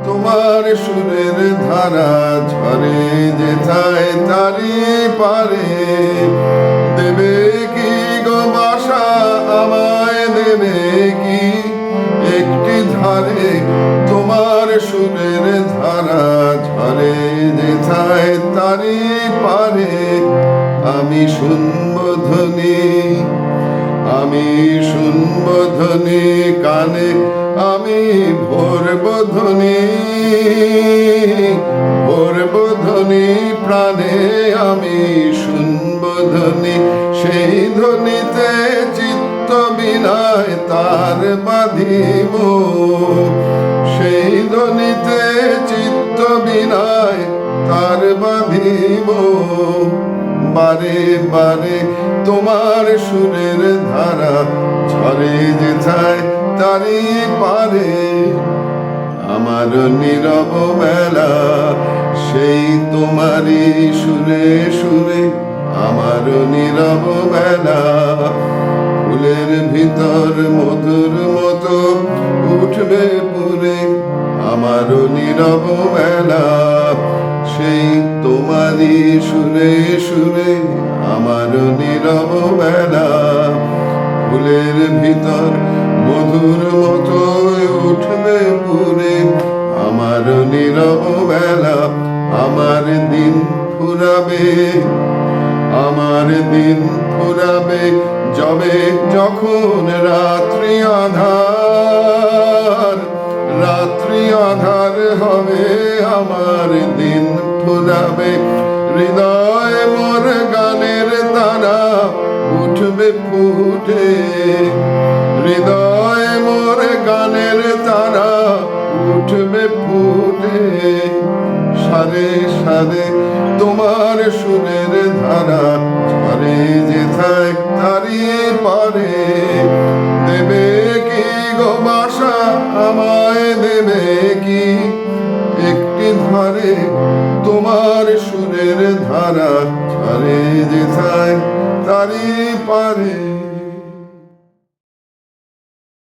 তোমার সুরের ধারা ঝরে যেথায় তারি পারে দেবে কি গো বাসা আমায় দেবে কি একটি ধারে তোমার সুরের ধারা ঝরে যেথায় তারি পারে আমি শুনবো ধ্বনি আমি শুনবো ধ্বনি কানে আমি ভরবো ধ্বনি প্রাণে আমি শুনবো ধ্বনি সেই ধ্বনিতে চিত্ত বিনয় তার বাঁধিব সেই ধ্বনিতে চিত্ত বিনয় তার বাঁধিব বারে বারে তোমার সুরের ধারা ঝরে যেথায় তারি পারে আমার নীরব বেলা সেই তোমারই সুরে সুরে আমার নীরব বেলা ফুলের ভিতর মধুর মতো উঠবে পুরে আমার নীরব বেলা সেই তোমারই সুরে সুরে আমার নীরব বেলা ফুলের ভিতর মধুর মতো উঠবে পুরে আমার নীরব বেলা আমার দিন ফুরাবে আমার দিন ফুরাবে যবে যখন রাত্রি আধার হবে আমার দিন ফুরাবে হৃদয় মোর গানের তারা উঠবে ফুটে হৃদয় মোর গানের তারা উঠবে ফুটে সারে সারে তোমার সুরের ধারা ঝরে যেথায় তারি পারে দেবে কি গো বাসা আমায় দেবে কি একটি ধারে তোমার সুরের ধারা ঝরে যেথায় তারি পারে।